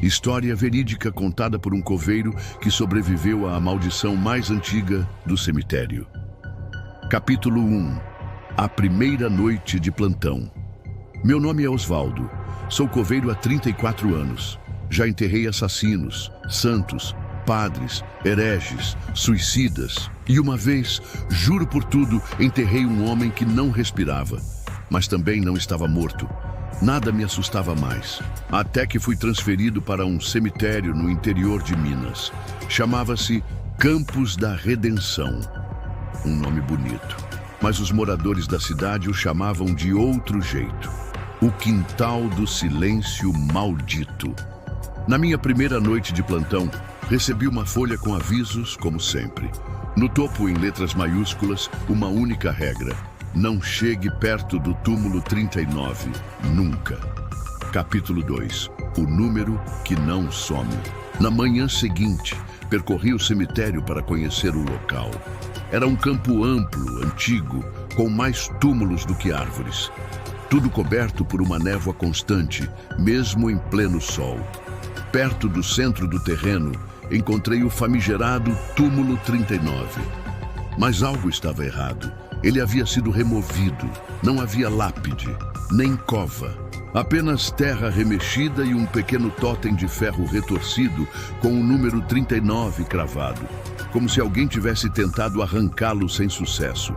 História verídica contada por um coveiro que sobreviveu à maldição mais antiga do cemitério. Capítulo 1. A primeira noite de plantão. Meu nome é Osvaldo. Sou coveiro há 34 anos. Já enterrei assassinos, santos, padres, hereges, suicidas. E uma vez, juro por tudo, enterrei um homem que não respirava, mas também não estava morto. Nada me assustava mais, até que fui transferido para um cemitério no interior de Minas. Chamava-se Campos da Redenção. Um nome bonito, mas os moradores da cidade o chamavam de outro jeito. O Quintal do Silêncio Maldito. Na minha primeira noite de plantão, recebi uma folha com avisos, como sempre. No topo, em letras maiúsculas, uma única regra: não chegue perto do túmulo 39, nunca. Capítulo 2. O número que não some. Na manhã seguinte, percorri o cemitério para conhecer o local. Era um campo amplo, antigo, com mais túmulos do que árvores. Tudo coberto por uma névoa constante, mesmo em pleno sol. Perto do centro do terreno, encontrei o famigerado túmulo 39. Mas algo estava errado. Ele havia sido removido. Não havia lápide, nem cova. Apenas terra remexida e um pequeno tótem de ferro retorcido com o número 39 cravado, como se alguém tivesse tentado arrancá-lo sem sucesso.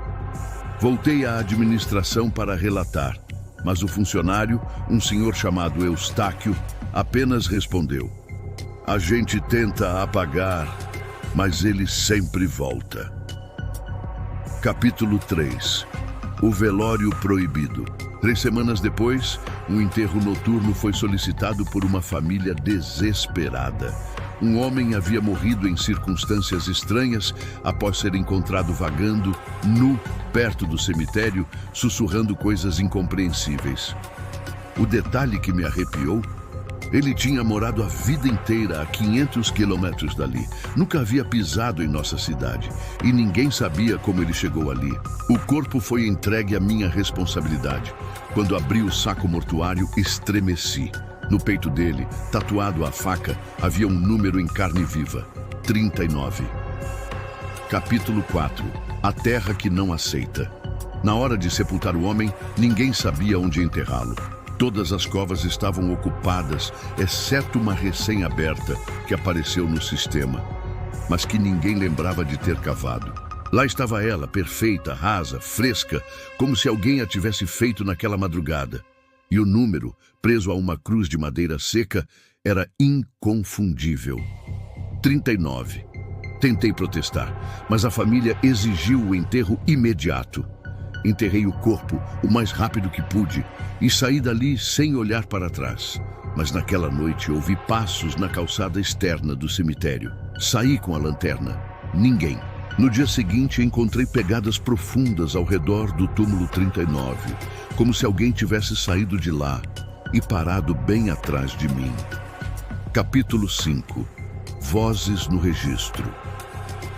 Voltei à administração para relatar, mas o funcionário, um senhor chamado Eustáquio, apenas respondeu: a gente tenta apagar, mas ele sempre volta. Capítulo 3. O velório proibido. 3 semanas depois, um enterro noturno foi solicitado por uma família desesperada. Um homem havia morrido em circunstâncias estranhas após ser encontrado vagando, nu, perto do cemitério, sussurrando coisas incompreensíveis. O detalhe que me arrepiou: ele tinha morado a vida inteira a 500 quilômetros dali. Nunca havia pisado em nossa cidade e ninguém sabia como ele chegou ali. O corpo foi entregue à minha responsabilidade. Quando abri o saco mortuário, estremeci. No peito dele, tatuado à faca, havia um número em carne viva: 39. Capítulo 4. A terra que não aceita. Na hora de sepultar o homem, ninguém sabia onde enterrá-lo. Todas as covas estavam ocupadas, exceto uma recém-aberta que apareceu no sistema, mas que ninguém lembrava de ter cavado. Lá estava ela, perfeita, rasa, fresca, como se alguém a tivesse feito naquela madrugada. E o número, preso a uma cruz de madeira seca, era inconfundível: 39. Tentei protestar, mas a família exigiu o enterro imediato. Enterrei o corpo o mais rápido que pude e saí dali sem olhar para trás. Mas naquela noite ouvi passos na calçada externa do cemitério. Saí com a lanterna. Ninguém. No dia seguinte, encontrei pegadas profundas ao redor do túmulo 39, como se alguém tivesse saído de lá e parado bem atrás de mim. Capítulo 5. Vozes no registro.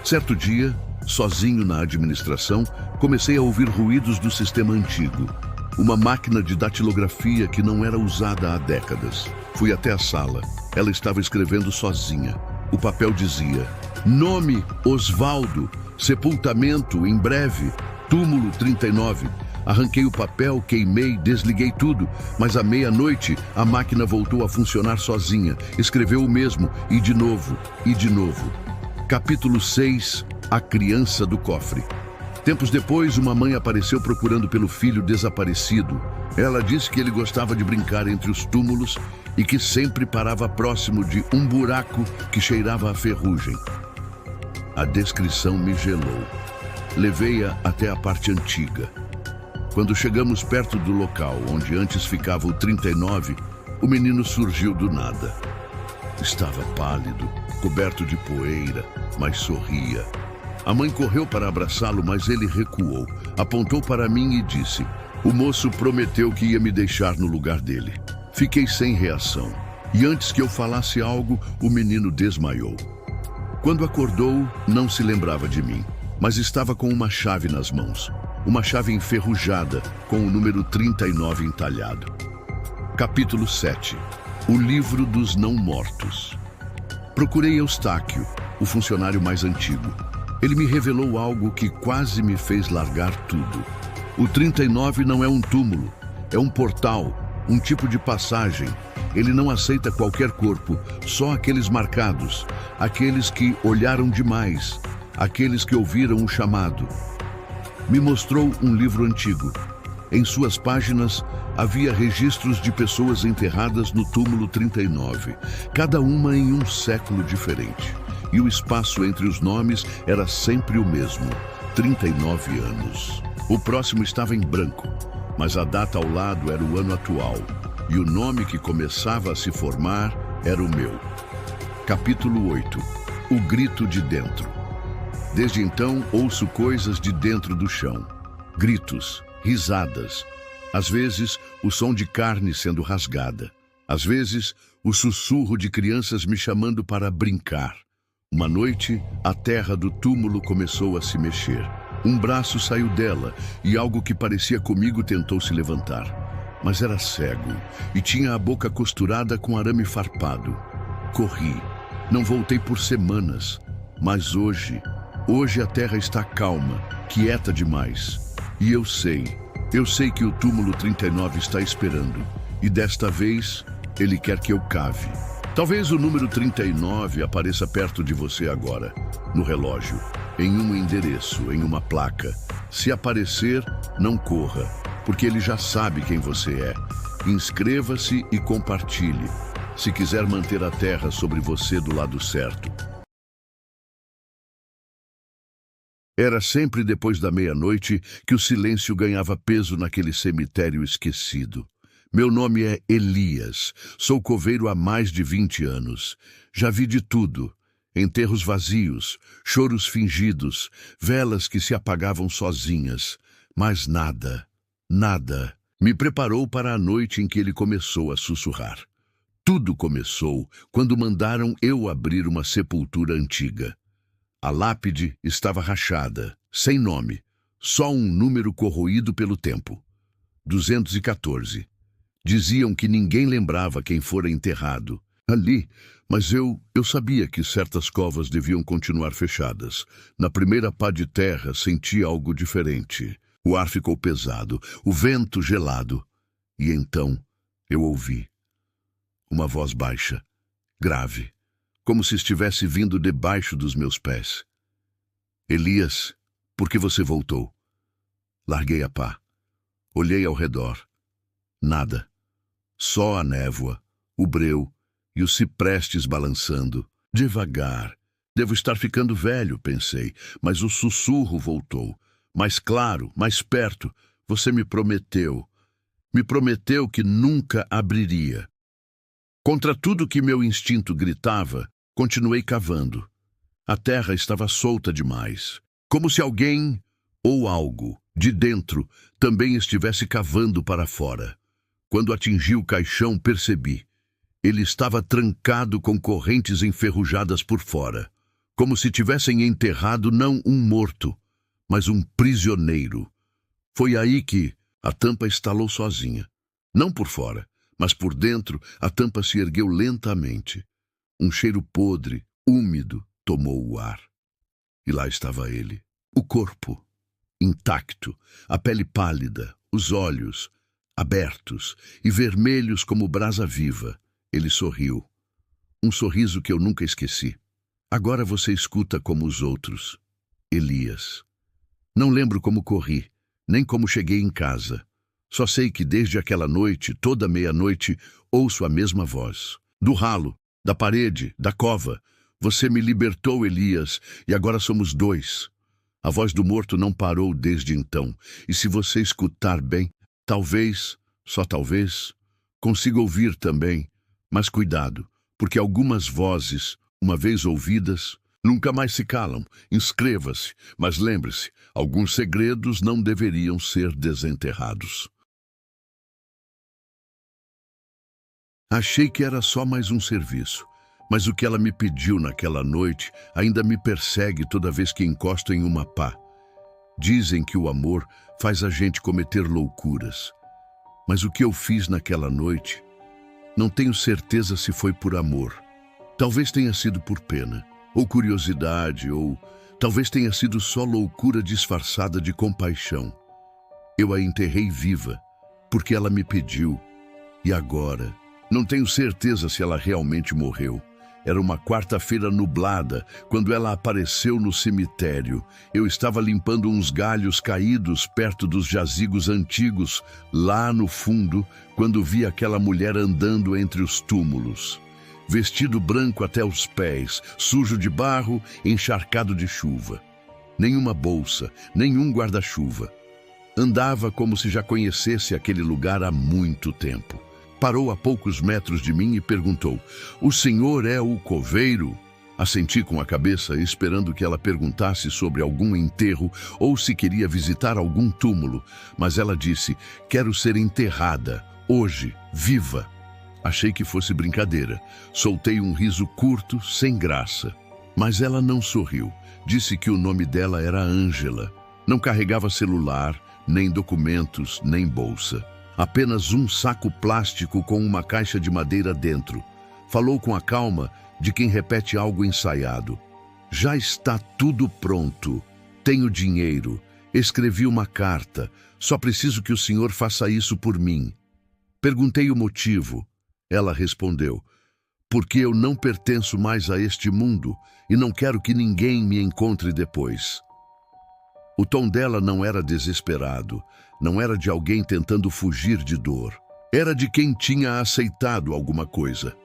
Certo dia, sozinho na administração, comecei a ouvir ruídos do sistema antigo. Uma máquina de datilografia que não era usada há décadas. Fui até a sala. Ela estava escrevendo sozinha. O papel dizia: nome Osvaldo, sepultamento em breve, túmulo 39. Arranquei o papel, queimei, desliguei tudo, mas à meia-noite a máquina voltou a funcionar sozinha. Escreveu o mesmo, e de novo, e de novo. Capítulo 6. A criança do cofre. Tempos depois, uma mãe apareceu procurando pelo filho desaparecido. Ela disse que ele gostava de brincar entre os túmulos e que sempre parava próximo de um buraco que cheirava a ferrugem. A descrição me gelou. Levei-a até a parte antiga. Quando chegamos perto do local onde antes ficava o 39, o menino surgiu do nada. Estava pálido, coberto de poeira, mas sorria. A mãe correu para abraçá-lo, mas ele recuou. Apontou para mim e disse: o moço prometeu que ia me deixar no lugar dele. Fiquei sem reação. E antes que eu falasse algo, o menino desmaiou. Quando acordou, não se lembrava de mim, mas estava com uma chave nas mãos. Uma chave enferrujada, com o número 39 entalhado. Capítulo 7. O livro dos não-mortos. Procurei Eustáquio, o funcionário mais antigo. Ele me revelou algo que quase me fez largar tudo. O 39 não é um túmulo, é um portal, um tipo de passagem. Ele não aceita qualquer corpo, só aqueles marcados, aqueles que olharam demais, aqueles que ouviram o chamado. Me mostrou um livro antigo. Em suas páginas havia registros de pessoas enterradas no túmulo 39, cada uma em um século diferente. E o espaço entre os nomes era sempre o mesmo, 39 anos. O próximo estava em branco, mas a data ao lado era o ano atual, e o nome que começava a se formar era o meu. Capítulo 8. O grito de dentro. Desde então ouço coisas de dentro do chão. Gritos, risadas. Às vezes, o som de carne sendo rasgada. Às vezes, o sussurro de crianças me chamando para brincar. Uma noite, a terra do túmulo começou a se mexer. Um braço saiu dela e algo que parecia comigo tentou se levantar. Mas era cego e tinha a boca costurada com arame farpado. Corri. Não voltei por semanas. Mas hoje a terra está calma, quieta demais. E eu sei que o túmulo 39 está esperando. E desta vez, ele quer que eu cave. Talvez o número 39 apareça perto de você agora, no relógio, em um endereço, em uma placa. Se aparecer, não corra, porque ele já sabe quem você é. Inscreva-se e compartilhe, se quiser manter a terra sobre você do lado certo. Era sempre depois da meia-noite que o silêncio ganhava peso naquele cemitério esquecido. Meu nome é Elias, sou coveiro há mais de 20 anos. Já vi de tudo: enterros vazios, choros fingidos, velas que se apagavam sozinhas. Mas nada me preparou para a noite em que ele começou a sussurrar. Tudo começou quando mandaram eu abrir uma sepultura antiga. A lápide estava rachada, sem nome, só um número corroído pelo tempo. 214. Diziam que ninguém lembrava quem fora enterrado ali, mas eu sabia que certas covas deviam continuar fechadas. Na primeira pá de terra senti algo diferente. O ar ficou pesado, o vento gelado. E então eu ouvi uma voz baixa, grave, como se estivesse vindo debaixo dos meus pés. Elias, por que você voltou? Larguei a pá. Olhei ao redor. Nada. Só a névoa, o breu e os ciprestes balançando. Devagar. Devo estar ficando velho, pensei, mas o sussurro voltou. Mais claro, mais perto. Você me prometeu. Me prometeu que nunca abriria. Contra tudo que meu instinto gritava, continuei cavando. A terra estava solta demais, como se alguém ou algo de dentro também estivesse cavando para fora. Quando atingi o caixão, percebi. Ele estava trancado com correntes enferrujadas por fora, como se tivessem enterrado não um morto, mas um prisioneiro. Foi aí que a tampa estalou sozinha. Não por fora, mas por dentro a tampa se ergueu lentamente. Um cheiro podre, úmido, tomou o ar. E lá estava ele, o corpo, intacto, a pele pálida, os olhos abertos e vermelhos como brasa viva. Ele sorriu. Um sorriso que eu nunca esqueci. Agora você escuta como os outros. Elias. Não lembro como corri, nem como cheguei em casa. Só sei que desde aquela noite, toda meia-noite, ouço a mesma voz. Do ralo, da parede, da cova. Você me libertou, Elias, e agora somos dois. A voz do morto não parou desde então. E se você escutar bem, talvez, só talvez, consiga ouvir também. Mas cuidado, porque algumas vozes, uma vez ouvidas, nunca mais se calam. Inscreva-se, mas lembre-se, alguns segredos não deveriam ser desenterrados. Achei que era só mais um serviço, mas o que ela me pediu naquela noite ainda me persegue toda vez que encosto em uma pá. Dizem que o amor faz a gente cometer loucuras, mas o que eu fiz naquela noite Não tenho certeza se foi por amor. Talvez tenha sido por pena, ou curiosidade, ou talvez tenha sido só loucura disfarçada de compaixão. Eu a enterrei viva, porque ela me pediu. E agora? Não tenho certeza se ela realmente morreu. Era uma quarta-feira nublada, quando ela apareceu no cemitério. Eu estava limpando uns galhos caídos perto dos jazigos antigos, lá no fundo, quando vi aquela mulher andando entre os túmulos. Vestido branco até os pés, sujo de barro, encharcado de chuva. Nenhuma bolsa, nenhum guarda-chuva. Andava como se já conhecesse aquele lugar há muito tempo. Parou a poucos metros de mim e perguntou: "O senhor é o coveiro?" Assenti com a cabeça, esperando que ela perguntasse sobre algum enterro ou se queria visitar algum túmulo. Mas ela disse: "Quero ser enterrada, hoje, viva." Achei que fosse brincadeira. Soltei um riso curto, sem graça. Mas ela não sorriu. Disse que o nome dela era Ângela. Não carregava celular, nem documentos, nem bolsa. Apenas um saco plástico com uma caixa de madeira dentro. Falou com a calma de quem repete algo ensaiado. "Já está tudo pronto. Tenho dinheiro. Escrevi uma carta. Só preciso que o senhor faça isso por mim." Perguntei o motivo. Ela respondeu: "Porque eu não pertenço mais a este mundo e não quero que ninguém me encontre depois." O tom dela não era desesperado, não era de alguém tentando fugir de dor. Era de quem tinha aceitado alguma coisa,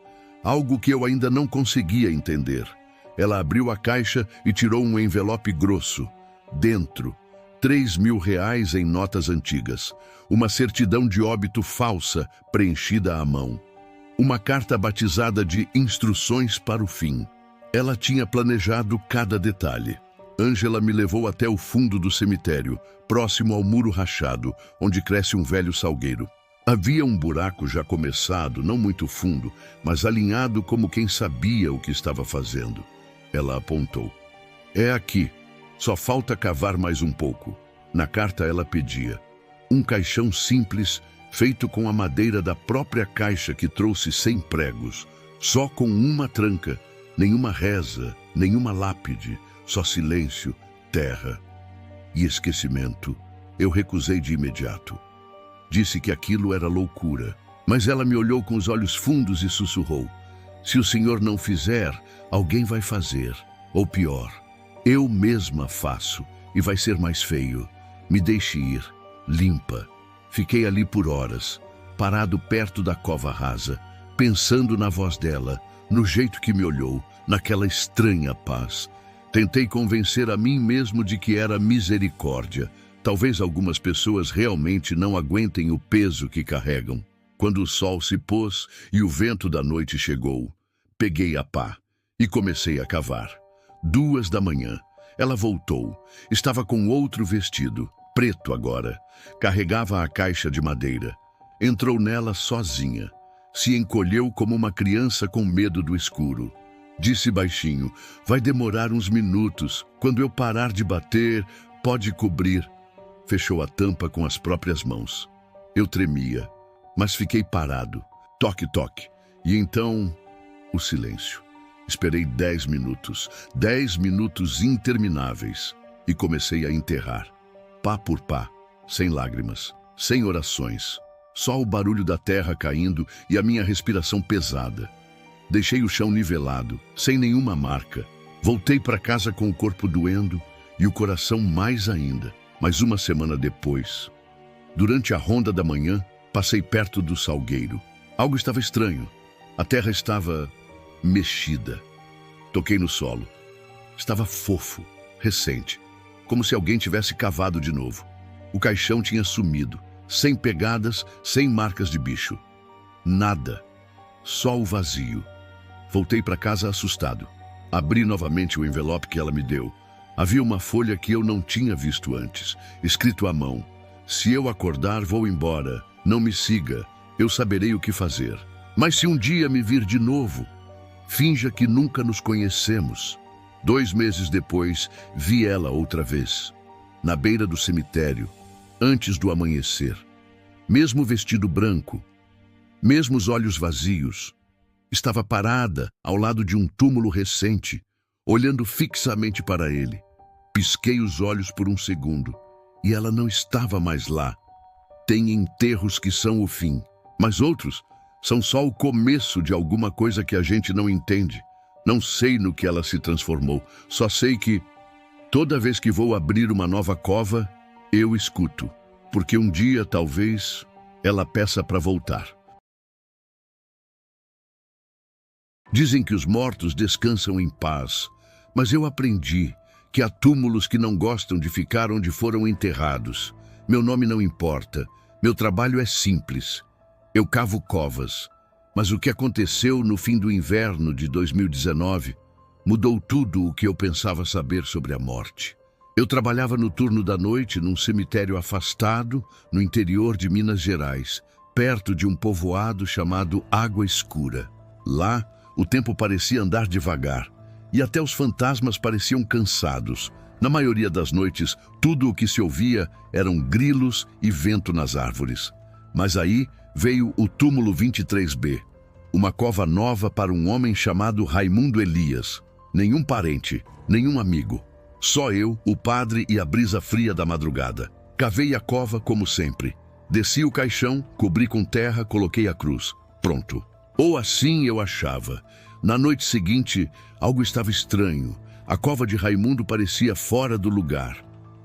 algo que eu ainda não conseguia entender. Ela abriu a caixa e tirou um envelope grosso. Dentro, R$ 3.000 em notas antigas, uma certidão de óbito falsa preenchida à mão, uma carta batizada de Instruções para o Fim. Ela tinha planejado cada detalhe. Ângela me levou até o fundo do cemitério, próximo ao muro rachado, onde cresce um velho salgueiro. Havia um buraco já começado, não muito fundo, mas alinhado como quem sabia o que estava fazendo. Ela apontou: "É aqui. Só falta cavar mais um pouco." Na carta ela pedia um caixão simples, feito com a madeira da própria caixa que trouxe sem pregos, só com uma tranca, nenhuma reza, nenhuma lápide, só silêncio, terra e esquecimento. Eu recusei de imediato. Disse que aquilo era loucura, mas ela me olhou com os olhos fundos e sussurrou: "Se o senhor não fizer, alguém vai fazer. Ou pior, eu mesma faço, e vai ser mais feio. Me deixe ir, limpa." Fiquei ali por horas, parado perto da cova rasa, pensando na voz dela, no jeito que me olhou, naquela estranha paz. Tentei convencer a mim mesmo de que era misericórdia. Talvez algumas pessoas realmente não aguentem o peso que carregam. Quando o sol se pôs e o vento da noite chegou, peguei a pá e comecei a cavar. 2 da manhã. Ela voltou. Estava com outro vestido, preto agora. Carregava a caixa de madeira. Entrou nela sozinha. Se encolheu como uma criança com medo do escuro. Disse baixinho: "Vai demorar uns minutos. Quando eu parar de bater, pode cobrir." Fechou a tampa com as próprias mãos. Eu tremia, mas fiquei parado. Toque, toque. E então, o silêncio. Esperei 10 minutos. 10 minutos intermináveis. E comecei a enterrar. Pá por pá, sem lágrimas, sem orações. Só o barulho da terra caindo e a minha respiração pesada. Deixei o chão nivelado, sem nenhuma marca. Voltei para casa com o corpo doendo e o coração mais ainda. Mas 1 semana depois, durante a ronda da manhã, passei perto do salgueiro. Algo estava estranho. A terra estava mexida. Toquei no solo. Estava fofo, recente, como se alguém tivesse cavado de novo. O caixão tinha sumido, sem pegadas, sem marcas de bicho. Nada, só o vazio. Voltei para casa assustado. Abri novamente o envelope que ela me deu. Havia uma folha que eu não tinha visto antes, escrito à mão: "Se eu acordar, vou embora. Não me siga. Eu saberei o que fazer. Mas se um dia me vir de novo, finja que nunca nos conhecemos." 2 meses depois, vi ela outra vez, na beira do cemitério, antes do amanhecer. Mesmo vestido branco, mesmo os olhos vazios. Estava parada ao lado de um túmulo recente, olhando fixamente para ele. Pisquei os olhos por um segundo e ela não estava mais lá. Tem enterros que são o fim, mas outros são só o começo de alguma coisa que a gente não entende. Não sei no que ela se transformou, só sei que toda vez que vou abrir uma nova cova, eu escuto, porque um dia, talvez, ela peça para voltar. Dizem que os mortos descansam em paz, mas eu aprendi que há túmulos que não gostam de ficar onde foram enterrados. Meu nome não importa, meu trabalho é simples. Eu cavo covas, mas o que aconteceu no fim do inverno de 2019 mudou tudo o que eu pensava saber sobre a morte. Eu trabalhava no turno da noite num cemitério afastado no interior de Minas Gerais, perto de um povoado chamado Água Escura. Lá, o tempo parecia andar devagar e até os fantasmas pareciam cansados. Na maioria das noites, tudo o que se ouvia eram grilos e vento nas árvores. Mas aí veio o túmulo 23B, uma cova nova para um homem chamado Raimundo Elias. Nenhum parente, nenhum amigo. Só eu, o padre e a brisa fria da madrugada. Cavei a cova como sempre. Desci o caixão, cobri com terra, coloquei a cruz. Pronto. Ou assim eu achava. Na noite seguinte, algo estava estranho. A cova de Raimundo parecia fora do lugar.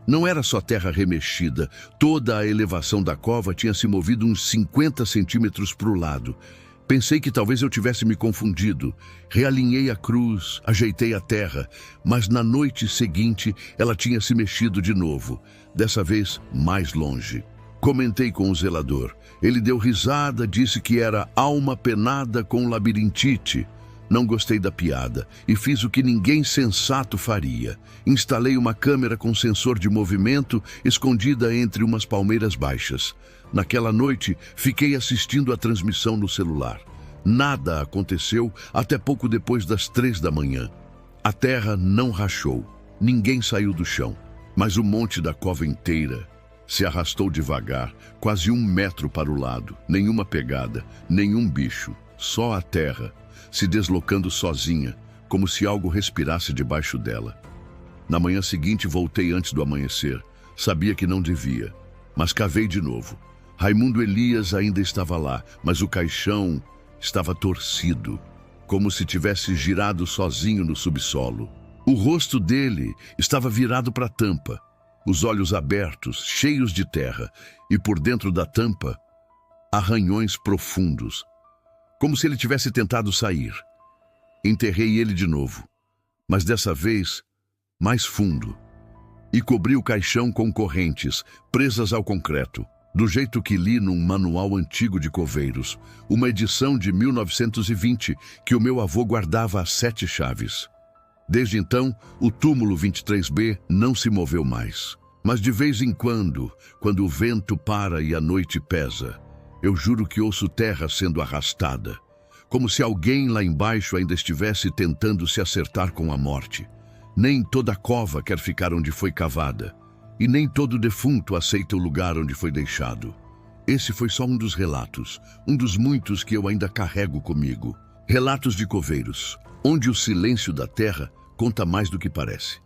Não era só terra remexida. Toda a elevação da cova tinha se movido uns 50 centímetros para o lado. Pensei que talvez eu tivesse me confundido. Realinhei a cruz, ajeitei a terra, mas na noite seguinte ela tinha se mexido de novo, dessa vez mais longe. Comentei com o zelador. Ele deu risada, disse que era alma penada com labirintite. Não gostei da piada e fiz o que ninguém sensato faria. Instalei uma câmera com sensor de movimento escondida entre umas palmeiras baixas. Naquela noite, fiquei assistindo a transmissão no celular. Nada aconteceu até pouco depois das 3 da manhã. A terra não rachou, ninguém saiu do chão, mas o monte da cova inteira se arrastou devagar, quase 1 metro para o lado. Nenhuma pegada, nenhum bicho, só a terra, se deslocando sozinha, como se algo respirasse debaixo dela. Na manhã seguinte voltei antes do amanhecer. Sabia que não devia, mas cavei de novo. Raimundo Elias ainda estava lá, mas o caixão estava torcido, como se tivesse girado sozinho no subsolo. O rosto dele estava virado para a tampa, os olhos abertos, cheios de terra, e por dentro da tampa, arranhões profundos, como se ele tivesse tentado sair. Enterrei ele de novo, mas dessa vez mais fundo, e cobri o caixão com correntes presas ao concreto, do jeito que li num manual antigo de coveiros, uma edição de 1920 que o meu avô guardava às 7 chaves. Desde então, o túmulo 23B não se moveu mais. Mas de vez em quando o vento para e a noite pesa, eu juro que ouço terra sendo arrastada, como se alguém lá embaixo ainda estivesse tentando se acertar com a morte. Nem toda cova quer ficar onde foi cavada, e nem todo defunto aceita o lugar onde foi deixado. Esse foi só um dos relatos, um dos muitos que eu ainda carrego comigo. Relatos de coveiros, onde o silêncio da terra conta mais do que parece.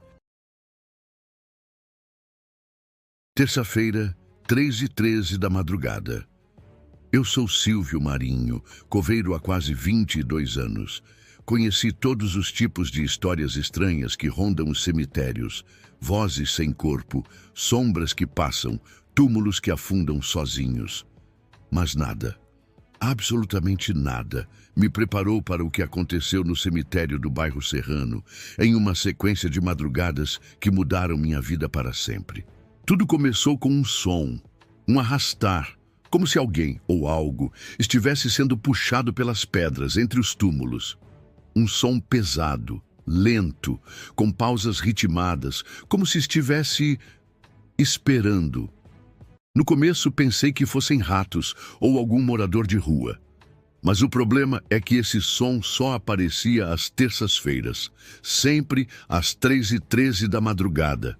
Terça-feira, 3h13 da madrugada. Eu sou Silvio Marinho, coveiro há quase 22 anos. Conheci todos os tipos de histórias estranhas que rondam os cemitérios, vozes sem corpo, sombras que passam, túmulos que afundam sozinhos. Mas nada, absolutamente nada, me preparou para o que aconteceu no cemitério do bairro Serrano, em uma sequência de madrugadas que mudaram minha vida para sempre. Tudo começou com um som, um arrastar, como se alguém ou algo estivesse sendo puxado pelas pedras entre os túmulos. Um som pesado, lento, com pausas ritmadas, como se estivesse esperando. No começo pensei que fossem ratos ou algum morador de rua. Mas o problema é que esse som só aparecia às terças-feiras, sempre às 3h13 da madrugada.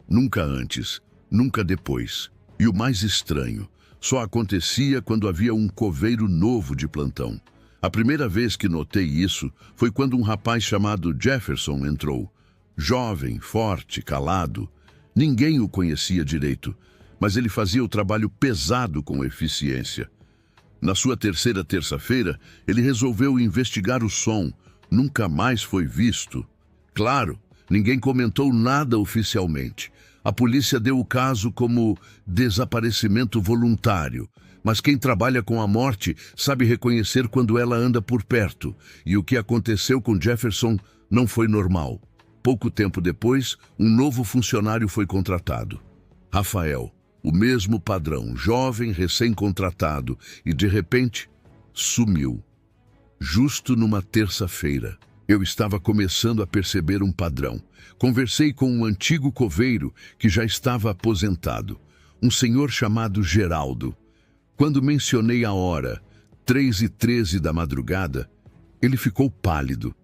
Nunca antes, nunca depois. E o mais estranho, só acontecia quando havia um coveiro novo de plantão. A primeira vez que notei isso foi quando um rapaz chamado Jefferson entrou. Jovem, forte, calado. Ninguém o conhecia direito, mas ele fazia o trabalho pesado com eficiência. Na sua terceira terça-feira, ele resolveu investigar o som. Nunca mais foi visto. Claro, ninguém comentou nada oficialmente. A polícia deu o caso como desaparecimento voluntário. Mas quem trabalha com a morte sabe reconhecer quando ela anda por perto. E o que aconteceu com Jefferson não foi normal. Pouco tempo depois, um novo funcionário foi contratado. Rafael, o mesmo padrão, jovem, recém-contratado, e de repente, sumiu. Justo numa terça-feira. Eu estava começando a perceber um padrão. Conversei com um antigo coveiro que já estava aposentado, um senhor chamado Geraldo. Quando mencionei a hora, 3h13 da madrugada, ele ficou pálido.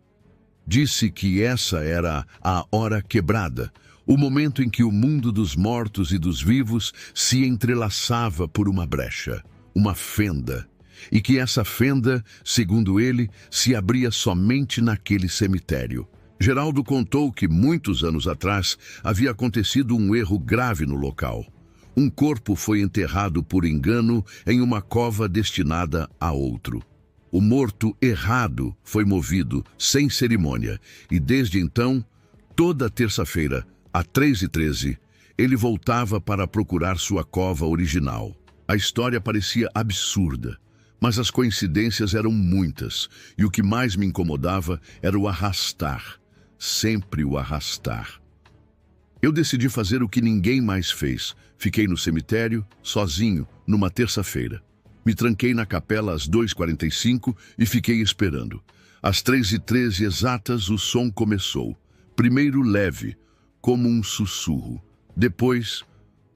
Disse que essa era a hora quebrada, o momento em que o mundo dos mortos e dos vivos se entrelaçava por uma brecha, uma fenda, e que essa fenda, segundo ele, se abria somente naquele cemitério. Geraldo contou que, muitos anos atrás, havia acontecido um erro grave no local. Um corpo foi enterrado por engano em uma cova destinada a outro. O morto errado foi movido, sem cerimônia, e desde então, toda terça-feira, às 3h13, ele voltava para procurar sua cova original. A história parecia absurda, mas as coincidências eram muitas, e o que mais me incomodava era o arrastar, sempre o arrastar. Eu decidi fazer o que ninguém mais fez. Fiquei no cemitério, sozinho, numa terça-feira. Me tranquei na capela às 2h45 e fiquei esperando. Às 3h13 exatas, o som começou. Primeiro leve, como um sussurro. Depois,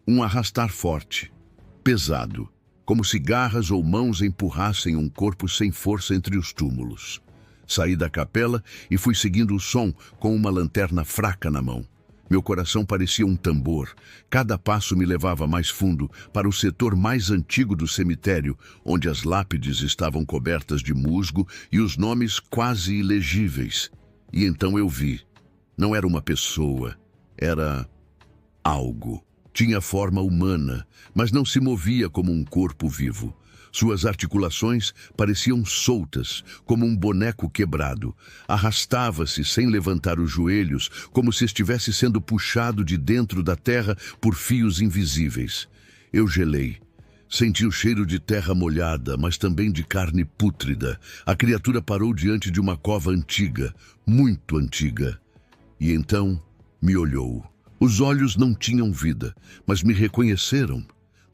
um arrastar forte, pesado, como se garras ou mãos empurrassem um corpo sem força entre os túmulos. Saí da capela e fui seguindo o som com uma lanterna fraca na mão. Meu coração parecia um tambor. Cada passo me levava mais fundo, para o setor mais antigo do cemitério, onde as lápides estavam cobertas de musgo e os nomes quase ilegíveis. E então eu vi. Não era uma pessoa, era algo. Tinha forma humana, mas não se movia como um corpo vivo. Suas articulações pareciam soltas, como um boneco quebrado. Arrastava-se sem levantar os joelhos, como se estivesse sendo puxado de dentro da terra por fios invisíveis. Eu gelei. Senti o cheiro de terra molhada, mas também de carne pútrida. A criatura parou diante de uma cova antiga, muito antiga. E então me olhou. Os olhos não tinham vida, mas me reconheceram.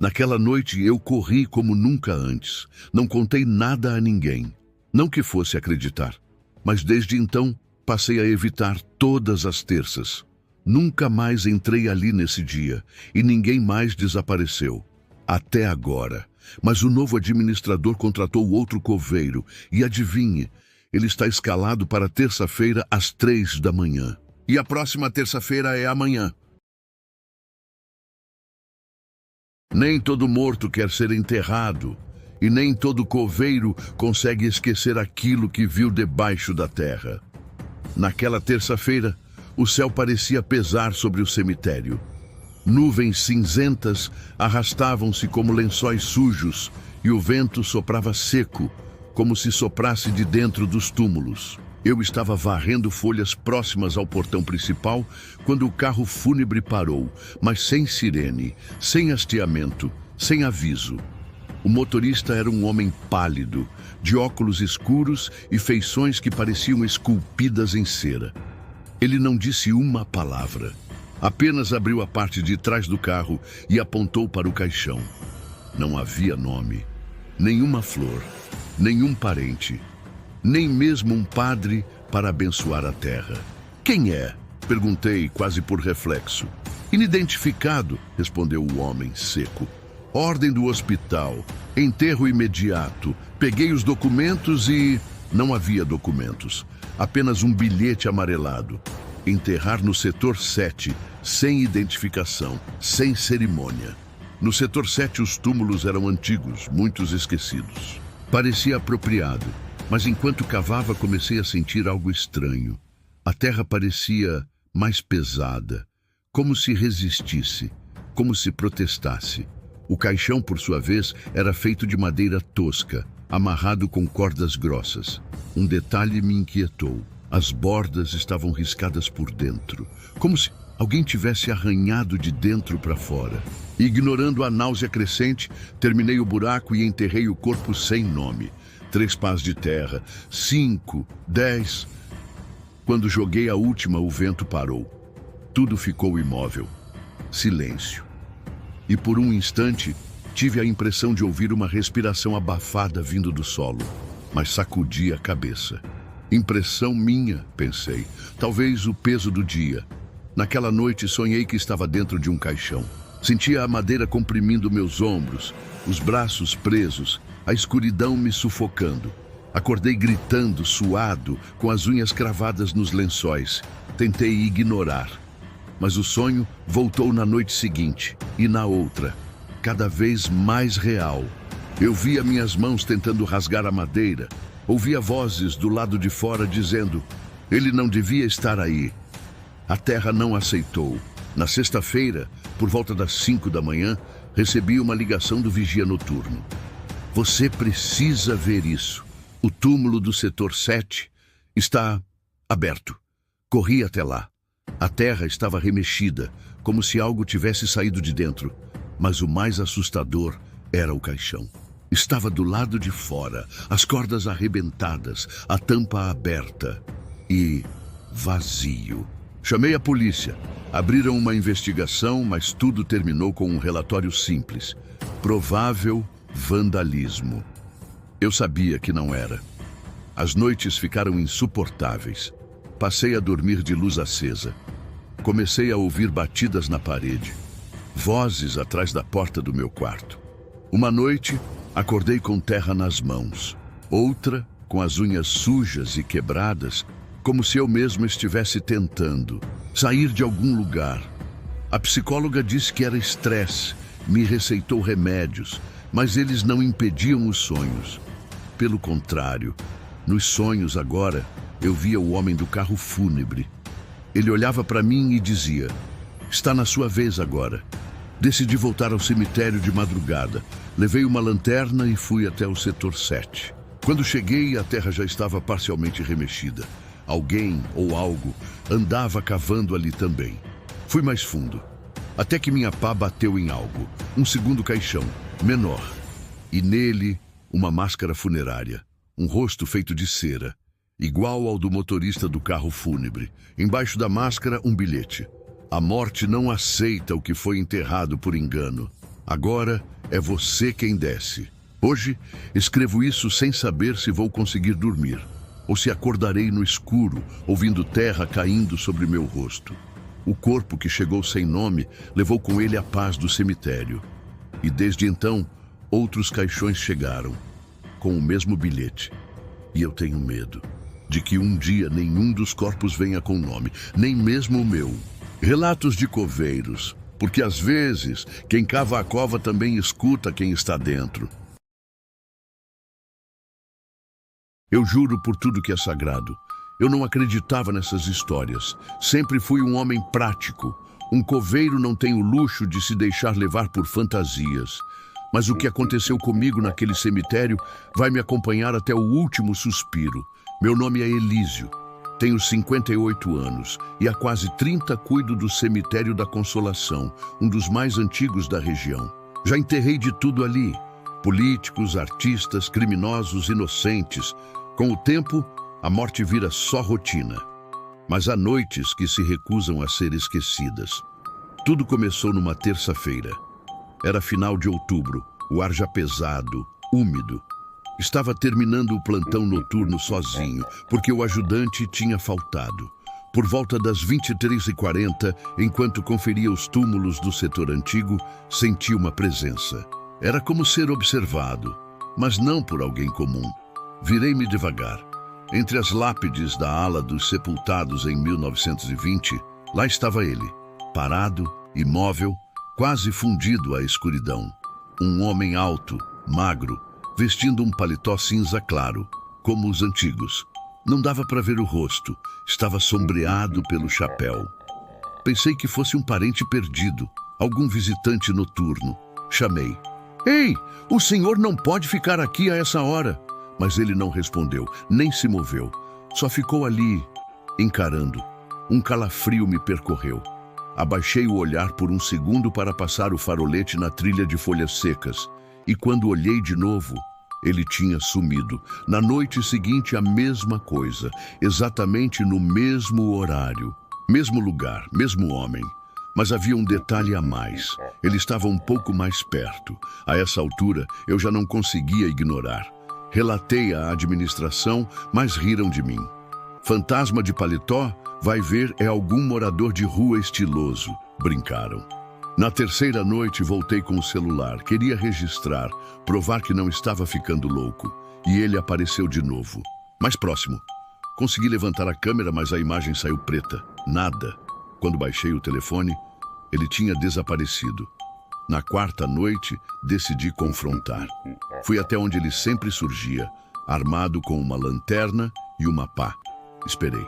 Naquela noite eu corri como nunca antes. Não contei nada a ninguém. Não que fosse acreditar. Mas desde então passei a evitar todas as terças. Nunca mais entrei ali nesse dia e ninguém mais desapareceu. Até agora. Mas o novo administrador contratou outro coveiro e adivinhe, ele está escalado para terça-feira às 3h. E a próxima terça-feira é amanhã. Nem todo morto quer ser enterrado, e nem todo coveiro consegue esquecer aquilo que viu debaixo da terra. Naquela terça-feira, o céu parecia pesar sobre o cemitério. Nuvens cinzentas arrastavam-se como lençóis sujos, e o vento soprava seco, como se soprasse de dentro dos túmulos. Eu estava varrendo folhas próximas ao portão principal quando o carro fúnebre parou, mas sem sirene, sem hasteamento, sem aviso. O motorista era um homem pálido, de óculos escuros e feições que pareciam esculpidas em cera. Ele não disse uma palavra. Apenas abriu a parte de trás do carro e apontou para o caixão. Não havia nome, nenhuma flor, nenhum parente. Nem mesmo um padre para abençoar a terra. Quem é? Perguntei, quase por reflexo. Inidentificado, respondeu o homem, seco. Ordem do hospital, enterro imediato. Peguei os documentos e... Não havia documentos, apenas um bilhete amarelado. Enterrar no setor 7, sem identificação, sem cerimônia. No setor 7, os túmulos eram antigos, muitos esquecidos. Parecia apropriado, mas enquanto cavava comecei a sentir algo estranho. A terra parecia mais pesada, como se resistisse, como se protestasse. O caixão, por sua vez, era feito de madeira tosca, amarrado com cordas grossas. Um detalhe me inquietou. As bordas estavam riscadas por dentro, como se alguém tivesse arranhado de dentro para fora. Ignorando a náusea crescente, terminei o buraco e enterrei o corpo sem nome. 3 pás de terra, 5, 10... Quando joguei a última, o vento parou. Tudo ficou imóvel. Silêncio. E por um instante, tive a impressão de ouvir uma respiração abafada vindo do solo, mas sacudi a cabeça. Impressão minha, pensei. Talvez o peso do dia. Naquela noite, sonhei que estava dentro de um caixão. Sentia a madeira comprimindo meus ombros, os braços presos, a escuridão me sufocando. Acordei gritando, suado, com as unhas cravadas nos lençóis. Tentei ignorar. Mas o sonho voltou na noite seguinte e na outra, cada vez mais real. Eu via minhas mãos tentando rasgar a madeira. Ouvia vozes do lado de fora dizendo: ele não devia estar aí. A terra não aceitou. Na sexta-feira, por volta das 5 da manhã, recebi uma ligação do vigia noturno. Você precisa ver isso. O túmulo do setor 7 está aberto. Corri até lá. A terra estava remexida, como se algo tivesse saído de dentro. Mas o mais assustador era o caixão. Estava do lado de fora, as cordas arrebentadas, a tampa aberta e vazio. Chamei a polícia. Abriram uma investigação, mas tudo terminou com um relatório simples. Provável vandalismo. Eu sabia que não era. As noites ficaram insuportáveis. Passei a dormir de luz acesa. Comecei a ouvir batidas na parede. Vozes atrás da porta do meu quarto. Uma noite, acordei com terra nas mãos. Outra, com as unhas sujas e quebradas, como se eu mesmo estivesse tentando sair de algum lugar. A psicóloga disse que era estresse, me receitou remédios, mas eles não impediam os sonhos. Pelo contrário, nos sonhos agora, eu via o homem do carro fúnebre. Ele olhava para mim e dizia: está na sua vez agora. Decidi voltar ao cemitério de madrugada. Levei uma lanterna e fui até o setor 7. Quando cheguei, a terra já estava parcialmente remexida. Alguém ou algo andava cavando ali também. Fui mais fundo, até que minha pá bateu em algo. Um segundo caixão, menor. E nele, uma máscara funerária. Um rosto feito de cera, igual ao do motorista do carro fúnebre. Embaixo da máscara, um bilhete. A morte não aceita o que foi enterrado por engano. Agora é você quem desce. Hoje, escrevo isso sem saber se vou conseguir dormir, ou se acordarei no escuro, ouvindo terra caindo sobre meu rosto. O corpo que chegou sem nome levou com ele a paz do cemitério. E desde então, outros caixões chegaram, com o mesmo bilhete. E eu tenho medo de que um dia nenhum dos corpos venha com nome, nem mesmo o meu. Relatos de coveiros, porque às vezes quem cava a cova também escuta quem está dentro. Eu juro por tudo que é sagrado. Eu não acreditava nessas histórias. Sempre fui um homem prático. Um coveiro não tem o luxo de se deixar levar por fantasias. Mas o que aconteceu comigo naquele cemitério vai me acompanhar até o último suspiro. Meu nome é Elísio. Tenho 58 anos e há quase 30 cuido do cemitério da Consolação, um dos mais antigos da região. Já enterrei de tudo ali. Políticos, artistas, criminosos, inocentes. Com o tempo, a morte vira só rotina. Mas há noites que se recusam a ser esquecidas. Tudo começou numa terça-feira. Era final de outubro, o ar já pesado, úmido. Estava terminando o plantão noturno sozinho, porque o ajudante tinha faltado. Por volta das 23h40, enquanto conferia os túmulos do setor antigo, senti uma presença. Era como ser observado, mas não por alguém comum. Virei-me devagar. Entre as lápides da ala dos sepultados em 1920, lá estava ele, parado, imóvel, quase fundido à escuridão. Um homem alto, magro, vestindo um paletó cinza claro, como os antigos. Não dava para ver o rosto, estava sombreado pelo chapéu. Pensei que fosse um parente perdido, algum visitante noturno. Chamei. Ei, o senhor não pode ficar aqui a essa hora. Mas ele não respondeu, nem se moveu. Só ficou ali, encarando. Um calafrio me percorreu. Abaixei o olhar por um segundo para passar o farolete na trilha de folhas secas. E quando olhei de novo, ele tinha sumido. Na noite seguinte, a mesma coisa, exatamente no mesmo horário. Mesmo lugar, mesmo homem. Mas havia um detalhe a mais. Ele estava um pouco mais perto. A essa altura, eu já não conseguia ignorar. Relatei à administração, mas riram de mim. Fantasma de paletó, vai ver, é algum morador de rua estiloso. Brincaram. Na terceira noite, voltei com o celular. Queria registrar, provar que não estava ficando louco. E ele apareceu de novo. Mais próximo. Consegui levantar a câmera, mas a imagem saiu preta. Nada. Quando baixei o telefone, ele tinha desaparecido. Na quarta noite, decidi confrontar. Fui até onde ele sempre surgia, armado com uma lanterna e uma pá. Esperei.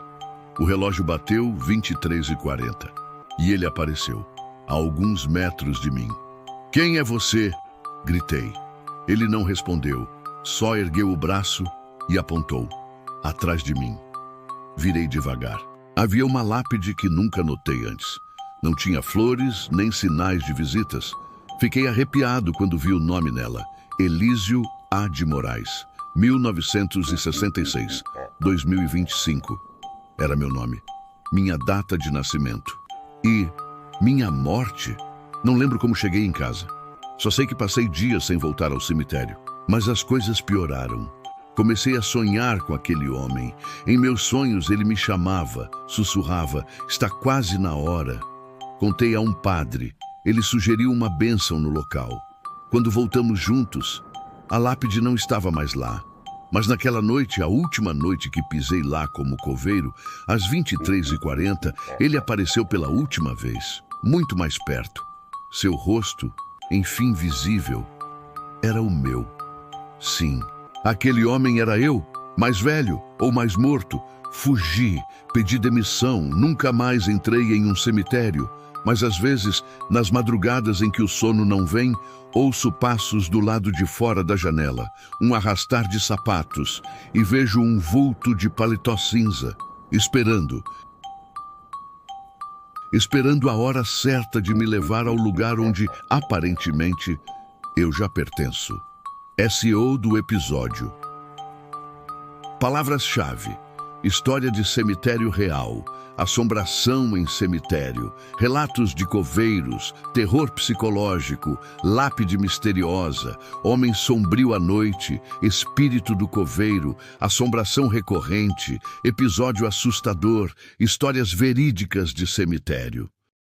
O relógio bateu 23h40 e ele apareceu, a alguns metros de mim. Quem é você? Gritei. Ele não respondeu, só ergueu o braço e apontou, atrás de mim. Virei devagar. Havia uma lápide que nunca notei antes. Não tinha flores nem sinais de visitas. Fiquei arrepiado quando vi o nome nela. Elísio A. de Moraes, 1966, 2025. Era meu nome, minha data de nascimento. E minha morte? Não lembro como cheguei em casa. Só sei que passei dias sem voltar ao cemitério. Mas as coisas pioraram. Comecei a sonhar com aquele homem. Em meus sonhos ele me chamava, sussurrava, está quase na hora. Contei a um padre. Ele sugeriu uma bênção no local. Quando voltamos juntos, a lápide não estava mais lá. Mas naquela noite, a última noite que pisei lá como coveiro, às 23h40, ele apareceu pela última vez, muito mais perto. Seu rosto, enfim visível, era o meu. Sim, aquele homem era eu, mais velho ou mais morto. Fugi, pedi demissão, nunca mais entrei em um cemitério. Mas às vezes, nas madrugadas em que o sono não vem, ouço passos do lado de fora da janela, um arrastar de sapatos, e vejo um vulto de paletó cinza, esperando a hora certa de me levar ao lugar onde, aparentemente, eu já pertenço. SEO do episódio. Palavras-chave: história de cemitério real, assombração em cemitério, relatos de coveiros, terror psicológico, lápide misteriosa, homem sombrio à noite, espírito do coveiro, assombração recorrente, episódio assustador, histórias verídicas de cemitério.